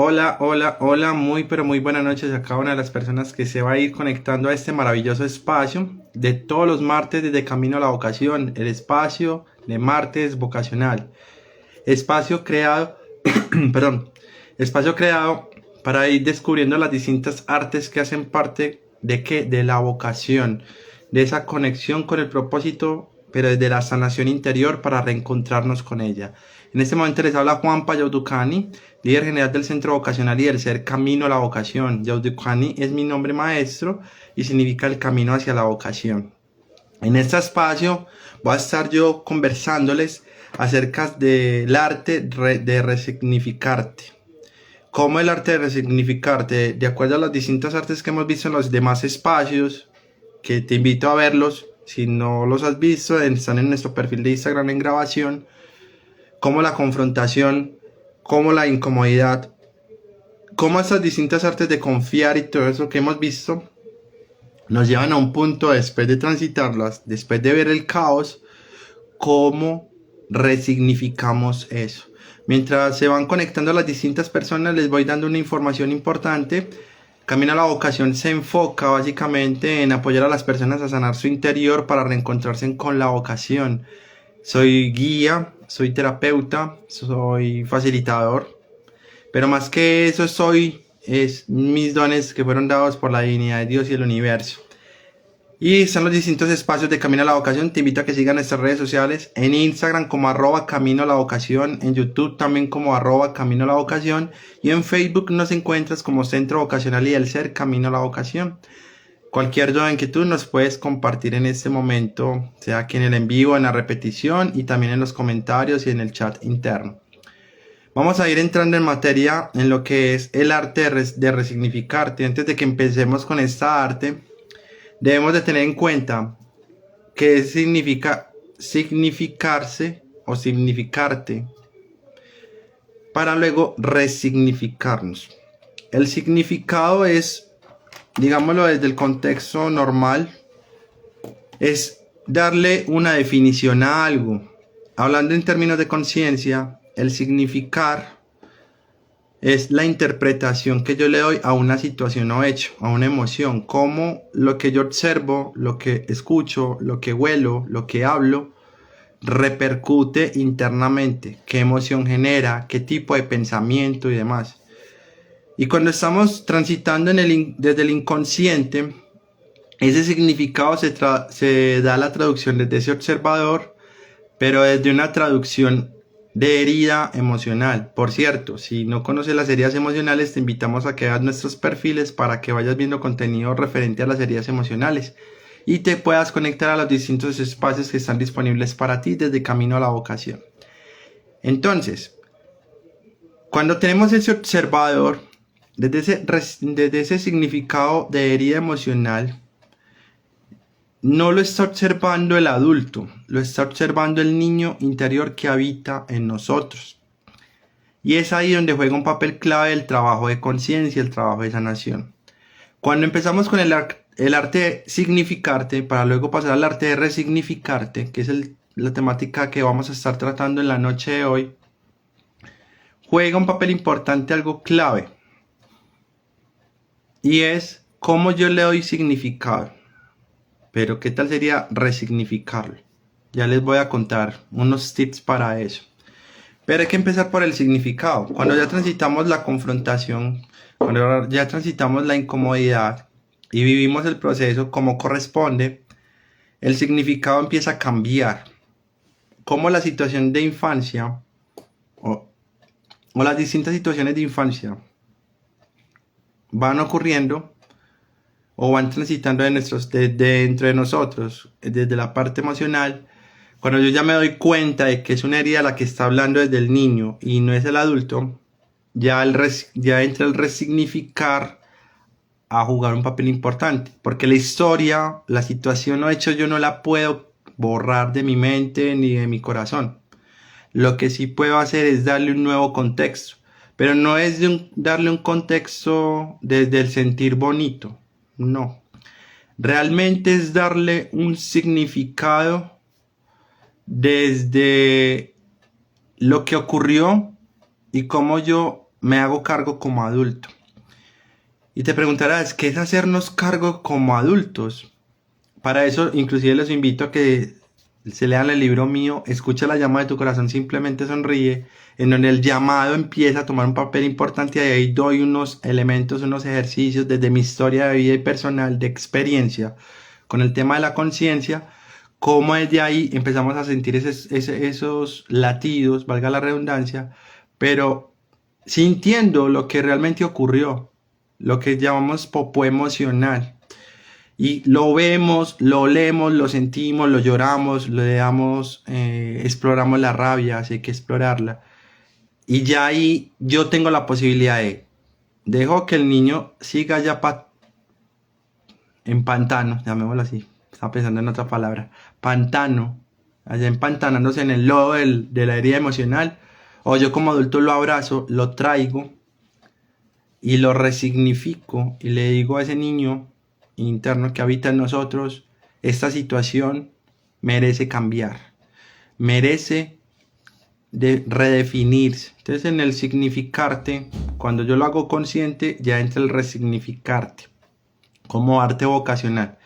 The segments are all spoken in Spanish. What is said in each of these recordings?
Hola, hola, hola, muy pero muy buenas noches a cada una de las personas que se va a ir conectando a este maravilloso espacio de todos los martes desde Camino a la Vocación, el espacio de martes vocacional, espacio creado, perdón, espacio creado para ir descubriendo las distintas artes que hacen parte de qué, de la vocación, de esa conexión con el propósito, pero desde la sanación interior para reencontrarnos con ella. En este momento les habla Juan Yaudukani, líder general del Centro Vocacional y del Ser Camino a la Vocación. Yaudukani es mi nombre maestro y significa el camino hacia la vocación. En este espacio voy a estar yo conversándoles acerca del arte de resignificarte. ¿Cómo el arte de resignificarte? De acuerdo a las distintas artes que hemos visto en los demás espacios, que te invito a verlos, si no los has visto, están en nuestro perfil de Instagram en grabación, como la confrontación, como la incomodidad, como estas distintas artes de confiar y todo eso que hemos visto, nos llevan a un punto después de transitarlas, después de ver el caos, cómo resignificamos eso. Mientras se van conectando a las distintas personas, les voy dando una información importante. Camino a la Vocación se enfoca básicamente en apoyar a las personas a sanar su interior para reencontrarse con la vocación. Soy guía, soy terapeuta, soy facilitador, pero más que eso es mis dones que fueron dados por la divinidad de Dios y el universo. Y están los distintos espacios de Camino a la Vocación. Te invito a que sigan nuestras redes sociales en Instagram como @Camino a la Vocación, en YouTube también como @Camino a la Vocación y en Facebook nos encuentras como Centro Vocacional y el Ser Camino a la Vocación. Cualquier duda o inquietud nos puedes compartir en este momento, sea aquí en el en vivo, en la repetición y también en los comentarios y en el chat interno. Vamos a ir entrando en materia en lo que es el arte de resignificarte. Antes de que empecemos con esta arte, debemos de tener en cuenta qué significa significarse o significarte para luego resignificarnos. El significado es, digámoslo desde el contexto normal, es darle una definición a algo. Hablando en términos de conciencia, el significar es la interpretación que yo le doy a una situación o hecho, a una emoción, como lo que yo observo, lo que escucho, lo que huelo, lo que hablo, repercute internamente, qué emoción genera, qué tipo de pensamiento y demás. Y cuando estamos transitando desde el inconsciente, ese significado se da la traducción desde ese observador, pero desde una traducción de herida emocional. Por cierto, si no conoces las heridas emocionales, te invitamos a que veas nuestros perfiles para que vayas viendo contenido referente a las heridas emocionales y te puedas conectar a los distintos espacios que están disponibles para ti desde Camino a la Vocación. Entonces, cuando tenemos ese observador, desde ese significado de herida emocional, no lo está observando el adulto, lo está observando el niño interior que habita en nosotros. Y es ahí donde juega un papel clave el trabajo de conciencia, el trabajo de sanación. Cuando empezamos con el arte de significarte, para luego pasar al arte de resignificarte, que es la temática que vamos a estar tratando en la noche de hoy, juega un papel importante, algo clave. Y es cómo yo le doy significado. Pero ¿qué tal sería resignificarlo? Ya les voy a contar unos tips para eso. Pero hay que empezar por el significado. Cuando ya transitamos la confrontación, cuando ya transitamos la incomodidad y vivimos el proceso como corresponde, el significado empieza a cambiar. Como la situación de infancia o las distintas situaciones de infancia van ocurriendo o van transitando dentro de nosotros, desde la parte emocional. Cuando yo ya me doy cuenta de que es una herida la que está hablando desde el niño y no es el adulto, ya entra el resignificar a jugar un papel importante, porque la historia, la situación o hecho yo no la puedo borrar de mi mente ni de mi corazón. Lo que sí puedo hacer es darle un nuevo contexto, pero no es darle un contexto desde el sentir bonito, no. Realmente es darle un significado desde lo que ocurrió y cómo yo me hago cargo como adulto. Y te preguntarás, ¿qué es hacernos cargo como adultos? Para eso, inclusive les invito a que se lean el libro mío, Escucha la llama de tu corazón, simplemente sonríe, en donde el llamado empieza a tomar un papel importante y ahí doy unos elementos, unos ejercicios desde mi historia de vida y personal, de experiencia, con el tema de la conciencia, cómo desde ahí empezamos a sentir esos latidos, valga la redundancia, pero sintiendo lo que realmente ocurrió, lo que llamamos popó emocional. Y lo vemos, lo leemos, lo sentimos, lo lloramos, le damos, exploramos la rabia, así hay que explorarla. Y ya ahí yo tengo la posibilidad de, dejo que el niño siga ya en pantano, llamémoslo así, estaba pensando en otra palabra, pantano, allá empantanándose en el lodo de la herida emocional, o yo como adulto lo abrazo, lo traigo y lo resignifico y le digo a ese niño interno que habita en nosotros, esta situación merece cambiar, merece redefinirse. Entonces en el significarte, cuando yo lo hago consciente, ya entra el resignificarte como arte vocacional.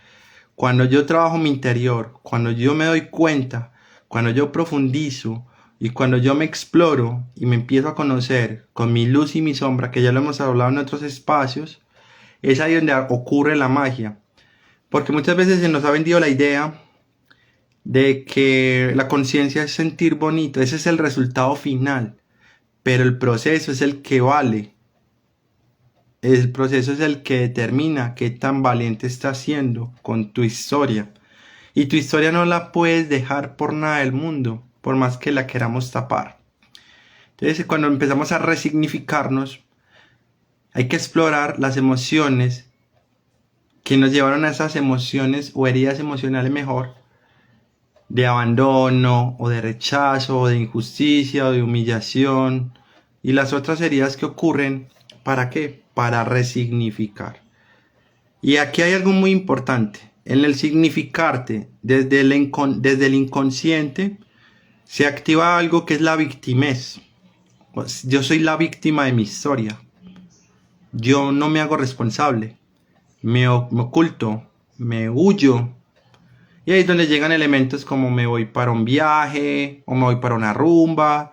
Cuando yo trabajo mi interior, cuando yo me doy cuenta, cuando yo profundizo y cuando yo me exploro y me empiezo a conocer con mi luz y mi sombra, que ya lo hemos hablado en otros espacios, es ahí donde ocurre la magia. Porque muchas veces se nos ha vendido la idea de que la conciencia es sentir bonito, ese es el resultado final, pero el proceso es el que vale. El proceso es el que determina qué tan valiente estás siendo con tu historia. Y tu historia no la puedes dejar por nada del mundo, por más que la queramos tapar. Entonces, cuando empezamos a resignificarnos, hay que explorar las emociones que nos llevaron a esas emociones o heridas emocionales mejor, de abandono o de rechazo o de injusticia o de humillación y las otras heridas que ocurren, ¿para qué? Para resignificar. Y aquí hay algo muy importante, en el significarte desde el inconsciente se activa algo que es la victimez. Pues, yo soy la víctima de mi historia, yo no me hago responsable, me oculto, me huyo. Y ahí es donde llegan elementos como me voy para un viaje, o me voy para una rumba,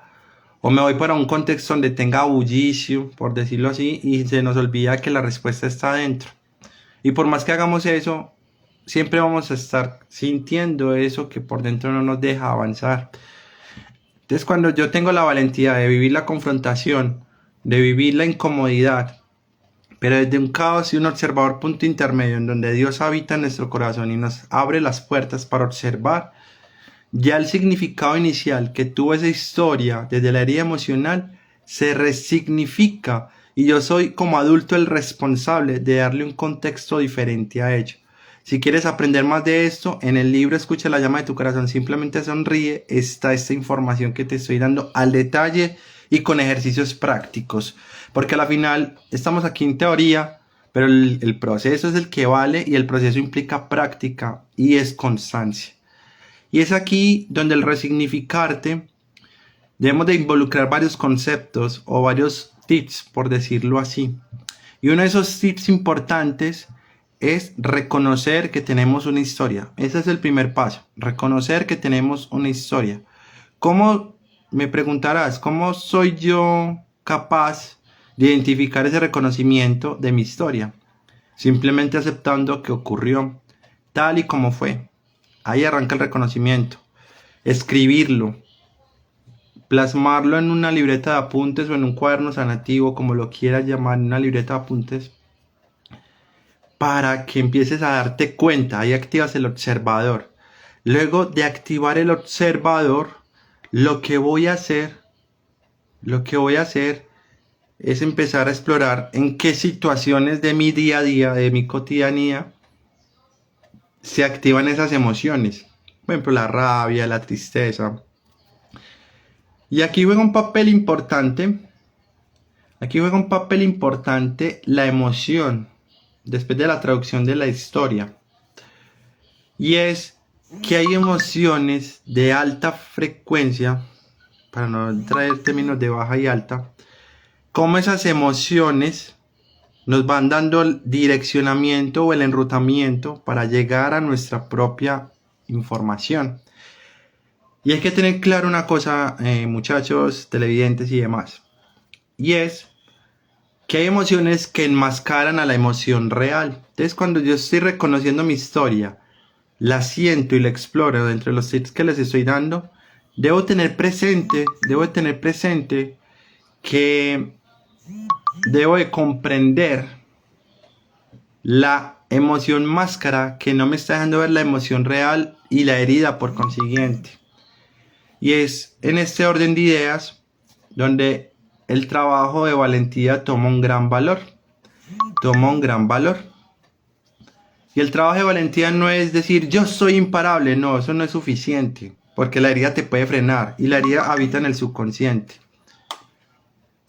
o me voy para un contexto donde tenga bullicio, por decirlo así, y se nos olvida que la respuesta está adentro. Y por más que hagamos eso, siempre vamos a estar sintiendo eso que por dentro no nos deja avanzar. Entonces, cuando yo tengo la valentía de vivir la confrontación, de vivir la incomodidad, pero desde un caos y un observador punto intermedio en donde Dios habita en nuestro corazón y nos abre las puertas para observar, ya el significado inicial que tuvo esa historia desde la herida emocional se resignifica y yo soy como adulto el responsable de darle un contexto diferente a ello. Si quieres aprender más de esto, en el libro Escucha la llama de tu corazón, simplemente sonríe, está esta información que te estoy dando al detalle y con ejercicios prácticos. Porque al final estamos aquí en teoría, pero el proceso es el que vale y el proceso implica práctica y es constancia. Y es aquí donde el resignificarte debemos de involucrar varios conceptos o varios tips, por decirlo así. Y uno de esos tips importantes es reconocer que tenemos una historia. Ese es el primer paso, reconocer que tenemos una historia. ¿Cómo, me preguntarás, cómo soy yo capaz de identificar ese reconocimiento de mi historia? Simplemente aceptando que ocurrió tal y como fue. Ahí arranca el reconocimiento. Escribirlo, plasmarlo en una libreta de apuntes o en un cuaderno sanativo, como lo quieras llamar, en una libreta de apuntes, para que empieces a darte cuenta. Ahí activas el observador. Luego de activar el observador, lo que voy a hacer es empezar a explorar en qué situaciones de mi día a día, de mi cotidianía, se activan esas emociones. Por ejemplo, la rabia, la tristeza. Y aquí juega un papel importante. La emoción, después de la traducción de la historia. Y es que hay emociones de alta frecuencia, para no traer términos de baja y alta, cómo esas emociones nos van dando el direccionamiento o el enrutamiento para llegar a nuestra propia información. Y hay que tener claro una cosa, muchachos, televidentes y demás. Y es que hay emociones que enmascaran a la emoción real. Entonces, cuando yo estoy reconociendo mi historia, la siento y la exploro dentro de los tips que les estoy dando, debo tener presente que debo de comprender la emoción máscara que no me está dejando ver la emoción real y la herida por consiguiente. Y es en este orden de ideas donde el trabajo de valentía toma un gran valor. Y el trabajo de valentía no es decir yo soy imparable, no, eso no es suficiente, porque la herida te puede frenar y la herida habita en el subconsciente.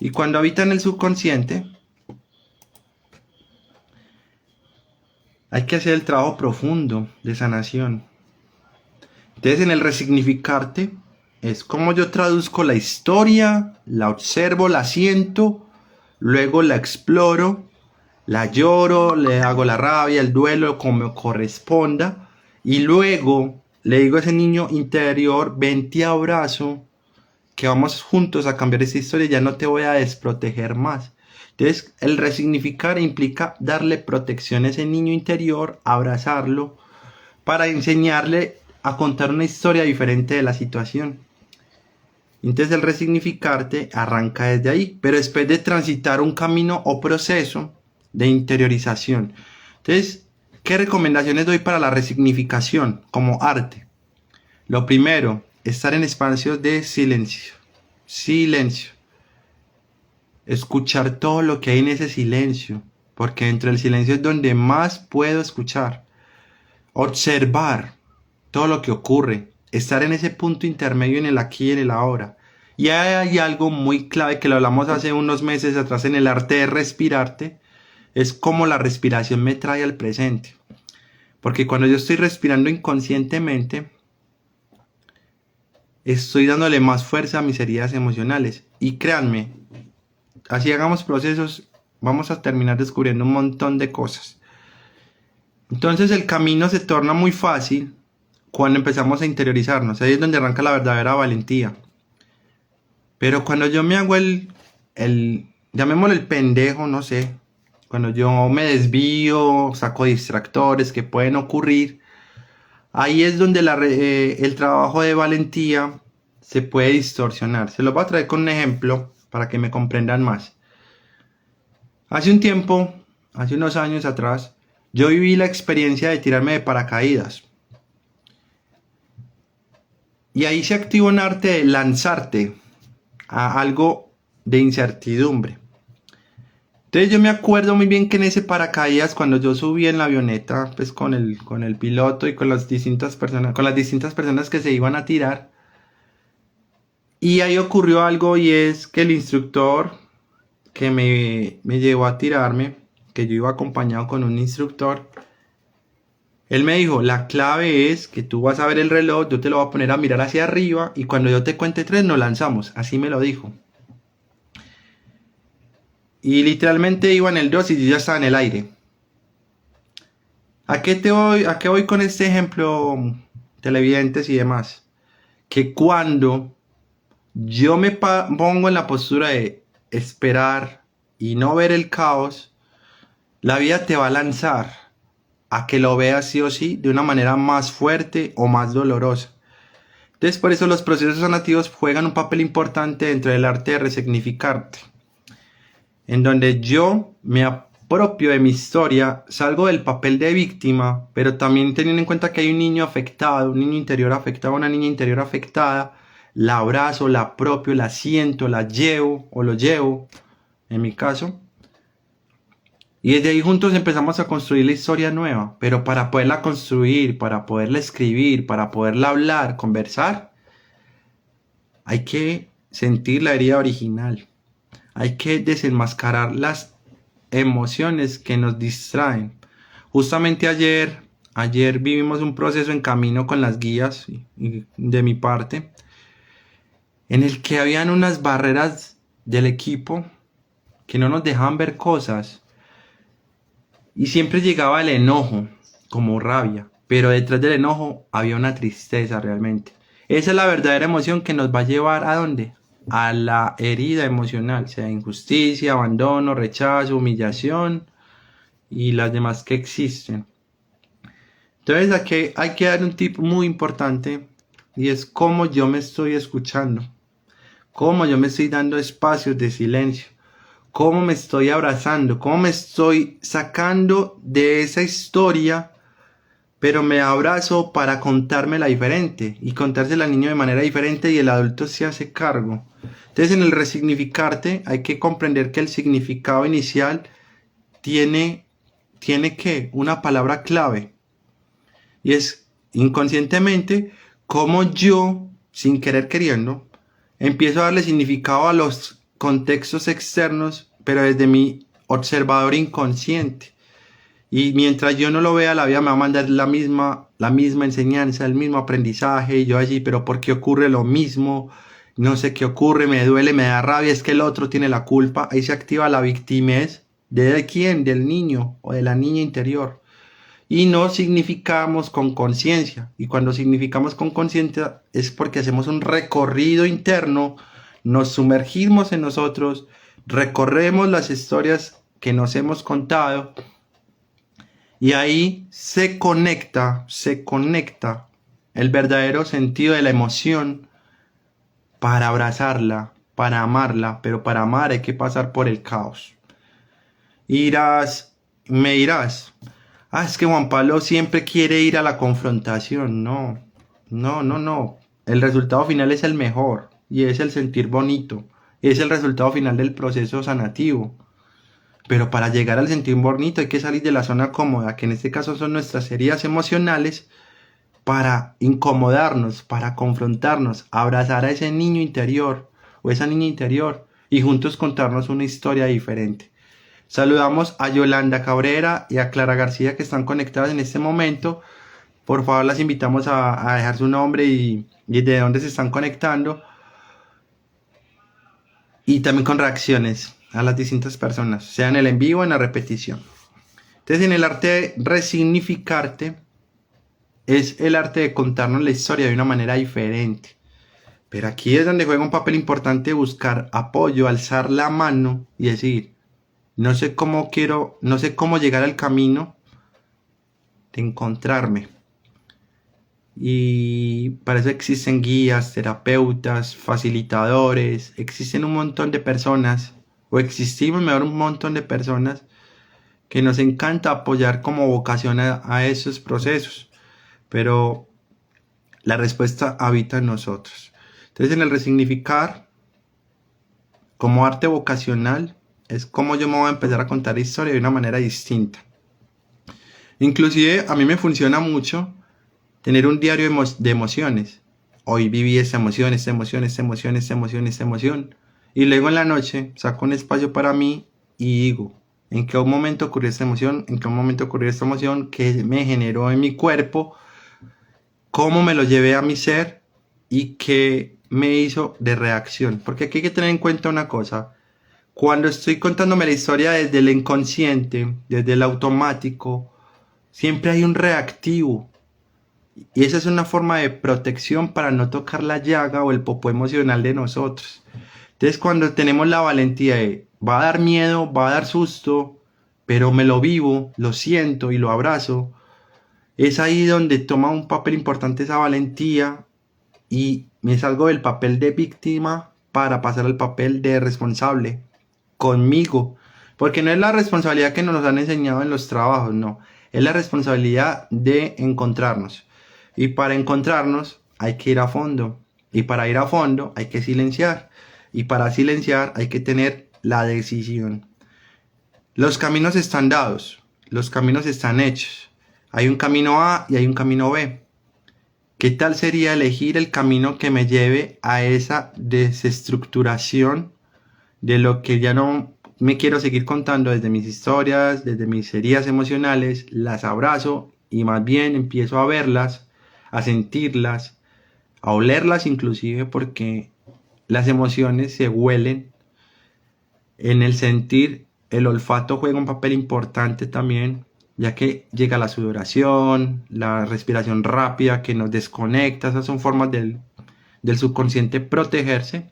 Y cuando habita en el subconsciente, hay que hacer el trabajo profundo de sanación. Entonces, en el resignificarte, es como yo traduzco la historia, la observo, la siento, luego la exploro, la lloro, le hago la rabia, el duelo, como corresponda, y luego le digo a ese niño interior, ven, te abrazo, que vamos juntos a cambiar esta historia, ya no te voy a desproteger más. Entonces, el resignificar implica darle protección a ese niño interior, abrazarlo, para enseñarle a contar una historia diferente de la situación. Entonces el resignificarte arranca desde ahí, pero después de transitar un camino o proceso de interiorización. Entonces, ¿qué recomendaciones doy para la resignificación como arte? Lo primero, estar en espacios de silencio. Silencio. Escuchar todo lo que hay en ese silencio, porque dentro del silencio es donde más puedo escuchar. Observar todo lo que ocurre, estar en ese punto intermedio en el aquí y en el ahora. Y hay algo muy clave que lo hablamos hace unos meses atrás en el arte de respirarte, es cómo la respiración me trae al presente. Porque cuando yo estoy respirando inconscientemente, estoy dándole más fuerza a mis heridas emocionales. Y créanme, así hagamos procesos, vamos a terminar descubriendo un montón de cosas. Entonces el camino se torna muy fácil cuando empezamos a interiorizarnos. Ahí es donde arranca la verdadera valentía. Pero cuando yo me hago llamémosle el pendejo, no sé, cuando yo me desvío, saco distractores que pueden ocurrir, ahí es donde el trabajo de valentía se puede distorsionar. Se los voy a traer con un ejemplo para que me comprendan más. Hace un tiempo, hace unos años atrás, yo viví la experiencia de tirarme de paracaídas. Y ahí se activa un arte de lanzarte a algo de incertidumbre. Entonces yo me acuerdo muy bien que en ese paracaídas, cuando yo subí en la avioneta, pues con el piloto y con las distintas personas que se iban a tirar, y ahí ocurrió algo, y es que el instructor que me llevó a tirarme, que yo iba acompañado con un instructor, él me dijo, la clave es que tú vas a ver el reloj, yo te lo voy a poner a mirar hacia arriba y cuando yo te cuente 3 nos lanzamos. Así me lo dijo. Y literalmente iba en el 2 y yo ya estaba en el aire. ¿A qué voy con este ejemplo, televidentes y demás? Que cuando yo me pongo en la postura de esperar y no ver el caos, la vida te va a lanzar a que lo veas sí o sí de una manera más fuerte o más dolorosa. Entonces por eso los procesos sanativos juegan un papel importante dentro del arte de resignificarte, en donde yo me apropio de mi historia, salgo del papel de víctima, pero también teniendo en cuenta que hay un niño afectado, un niño interior afectado, una niña interior afectada, la abrazo, la apropio, la siento, la llevo o lo llevo, en mi caso. Y desde ahí juntos empezamos a construir la historia nueva, pero para poderla construir, para poderla escribir, para poderla hablar, conversar, hay que sentir la herida original, hay que desenmascarar las emociones que nos distraen. Justamente ayer vivimos un proceso en camino con las guías de mi parte, en el que habían unas barreras del equipo que no nos dejaban ver cosas. Y siempre llegaba el enojo, como rabia, pero detrás del enojo había una tristeza realmente. Esa es la verdadera emoción que nos va a llevar ¿a dónde? A la herida emocional, sea injusticia, abandono, rechazo, humillación y las demás que existen. Entonces aquí hay que dar un tip muy importante y es cómo yo me estoy escuchando, cómo yo me estoy dando espacios de silencio, cómo me estoy abrazando, cómo me estoy sacando de esa historia, pero me abrazo para contármela diferente y contársela al niño de manera diferente y el adulto se hace cargo. Entonces en el resignificarte hay que comprender que el significado inicial tiene que una palabra clave y es inconscientemente como yo, sin querer queriendo, empiezo a darle significado a los contextos externos, pero desde mi observador inconsciente. Y mientras yo no lo vea, la vida me va a mandar la misma enseñanza, el mismo aprendizaje. Y yo allí, pero ¿por qué ocurre lo mismo? No sé qué ocurre, me duele, me da rabia, es que el otro tiene la culpa. Ahí se activa la victimez. ¿De quién? Del niño o de la niña interior. Y no significamos con conciencia. Y cuando significamos con conciencia es porque hacemos un recorrido interno, nos sumergimos en nosotros, recorremos las historias que nos hemos contado y ahí se conecta el verdadero sentido de la emoción para abrazarla, para amarla, pero para amar hay que pasar por el caos. Me dirás, es que Juan Pablo siempre quiere ir a la confrontación. No. El resultado final es el mejor y es el sentir bonito. Es el resultado final del proceso sanativo. Pero para llegar al sentir bonito hay que salir de la zona cómoda, que en este caso son nuestras heridas emocionales, para incomodarnos, para confrontarnos, abrazar a ese niño interior o esa niña interior y juntos contarnos una historia diferente. Saludamos a Yolanda Cabrera y a Clara García que están conectadas en este momento. Por favor, las invitamos a dejar su nombre y de dónde se están conectando. Y también con reacciones a las distintas personas, sea en el en vivo o en la repetición. Entonces, en el arte de resignificarte, es el arte de contarnos la historia de una manera diferente. Pero aquí es donde juega un papel importante buscar apoyo, alzar la mano y decir, no sé cómo llegar al camino de encontrarme. Y para eso existen guías, terapeutas, facilitadores, existen un montón de personas, o existimos mejor un montón de personas que nos encanta apoyar como vocación a esos procesos. Pero la respuesta habita en nosotros. Entonces en el resignificar, como arte vocacional, es como yo me voy a empezar a contar la historia de una manera distinta. Inclusive a mí me funciona mucho tener un diario de emociones. Hoy viví esta emoción. Y luego en la noche saco un espacio para mí y digo, ¿en qué momento ocurrió esta emoción? ¿En qué momento ocurrió esta emoción? ¿Qué me generó en mi cuerpo? ¿Cómo me lo llevé a mi ser? ¿Y qué me hizo de reacción? Porque aquí hay que tener en cuenta una cosa. Cuando estoy contándome la historia desde el inconsciente, desde el automático, siempre hay un reactivo. Y esa es una forma de protección para no tocar la llaga o el popó emocional de nosotros. Entonces cuando tenemos la valentía de, va a dar miedo, va a dar susto, pero me lo vivo, lo siento y lo abrazo, es ahí donde toma un papel importante esa valentía y me salgo del papel de víctima para pasar al papel de responsable conmigo. Porque no es la responsabilidad que nos han enseñado en los trabajos, no. Es la responsabilidad de encontrarnos. Y para encontrarnos hay que ir a fondo. Y para ir a fondo hay que silenciar. Y para silenciar hay que tener la decisión. Los caminos están dados. Los caminos están hechos. Hay un camino A y hay un camino B. ¿Qué tal sería elegir el camino que me lleve a esa desestructuración de lo que ya no me quiero seguir contando desde mis historias, desde mis heridas emocionales? Las abrazo y más bien empiezo a verlas, a sentirlas, a olerlas inclusive, porque las emociones se huelen. En el sentir, el olfato juega un papel importante también, ya que llega la sudoración, la respiración rápida que nos desconecta. Esas son formas del subconsciente protegerse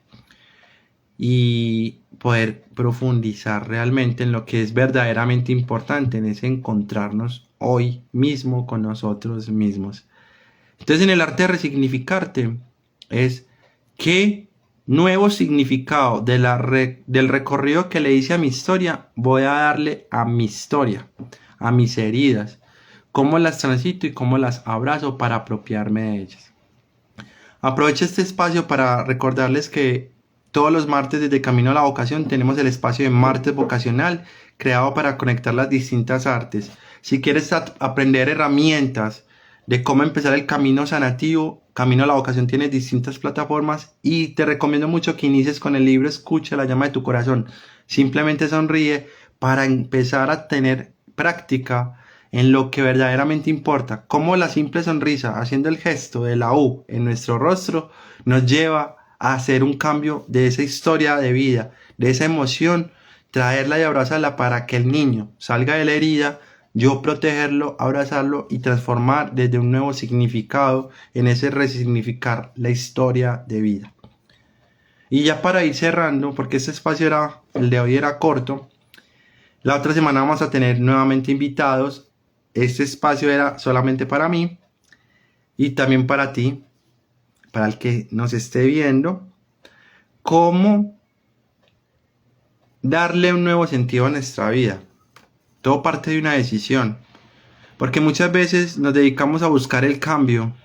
y poder profundizar realmente en lo que es verdaderamente importante, en ese encontrarnos hoy mismo con nosotros mismos. Entonces, en el arte de resignificarte es qué nuevo significado del recorrido que le hice a mi historia voy a darle a mi historia, a mis heridas, cómo las transito y cómo las abrazo para apropiarme de ellas. Aprovecho este espacio para recordarles que todos los martes desde Camino a la Vocación tenemos el espacio de Martes Vocacional, creado para conectar las distintas artes. Si quieres aprender herramientas de cómo empezar el camino sanativo, Camino a la Vocación tiene distintas plataformas y te recomiendo mucho que inicies con el libro Escucha la llama de tu corazón. Simplemente sonríe para empezar a tener práctica en lo que verdaderamente importa. Cómo la simple sonrisa, haciendo el gesto de la U en nuestro rostro, nos lleva a hacer un cambio de esa historia de vida, de esa emoción, traerla y abrazarla para que el niño salga de la herida, yo protegerlo, abrazarlo y transformar desde un nuevo significado en ese resignificar la historia de vida. Y ya para ir cerrando, porque este espacio el de hoy era corto, la otra semana vamos a tener nuevamente invitados. Este espacio era solamente para mí y también para ti, para el que nos esté viendo, cómo darle un nuevo sentido a nuestra vida. Todo parte de una decisión, porque muchas veces nos dedicamos a buscar el cambio.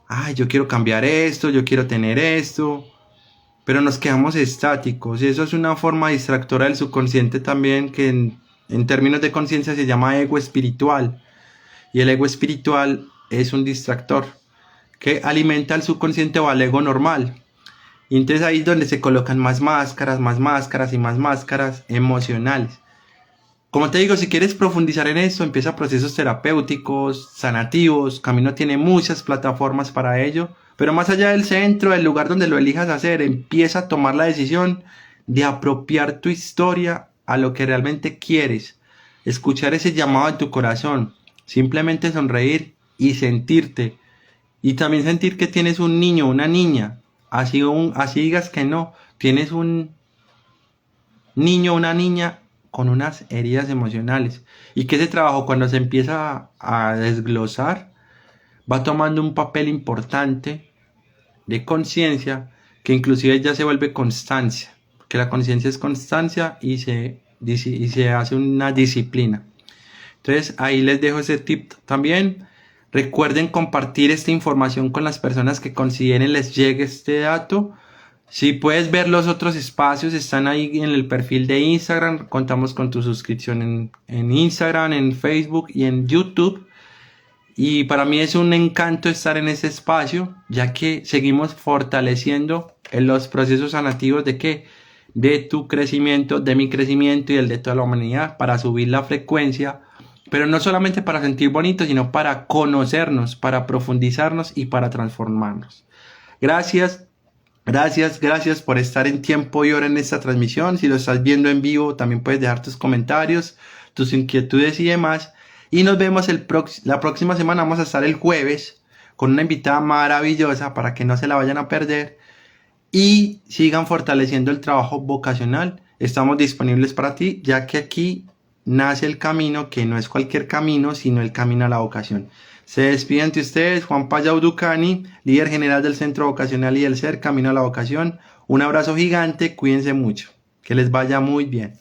Ay, yo quiero cambiar esto, yo quiero tener esto, pero nos quedamos estáticos y eso es una forma distractora del subconsciente también, que en términos de conciencia se llama ego espiritual, y el ego espiritual es un distractor que alimenta al subconsciente o al ego normal. Y entonces ahí es donde se colocan más máscaras y más máscaras emocionales. Como te digo, si quieres profundizar en esto, empieza procesos terapéuticos, sanativos. Camino tiene muchas plataformas para ello. Pero más allá del centro, del lugar donde lo elijas hacer, empieza a tomar la decisión de apropiar tu historia a lo que realmente quieres. Escuchar ese llamado de tu corazón. Simplemente sonreír y sentirte. Y también sentir que tienes un niño, una niña. Así digas que no. Tienes un niño, una niña con unas heridas emocionales. Y que ese trabajo, cuando se empieza a desglosar, va tomando un papel importante de conciencia, que inclusive ya se vuelve constancia, porque la conciencia es constancia y se hace una disciplina. Entonces ahí les dejo ese tip también. Recuerden compartir esta información con las personas que consideren les llegue este dato. Si puedes ver los otros espacios, están ahí en el perfil de Instagram. Contamos con tu suscripción en Instagram, en Facebook y en YouTube. Y para mí es un encanto estar en ese espacio, ya que seguimos fortaleciendo en los procesos sanativos de tu crecimiento, de mi crecimiento y el de toda la humanidad, para subir la frecuencia, pero no solamente para sentir bonito, sino para conocernos, para profundizarnos y para transformarnos. Gracias por estar en tiempo y hora en esta transmisión. Si lo estás viendo en vivo, también puedes dejar tus comentarios, tus inquietudes y demás. Y nos vemos la próxima semana. Vamos a estar el jueves con una invitada maravillosa para que no se la vayan a perder. Y sigan fortaleciendo el trabajo vocacional. Estamos disponibles para ti, ya que aquí nace el camino, que no es cualquier camino, sino el camino a la vocación. Se despiden de ustedes, Juan Payau Ducani, líder general del Centro Vocacional y del Ser, Camino a la Vocación. Un abrazo gigante, cuídense mucho. Que les vaya muy bien.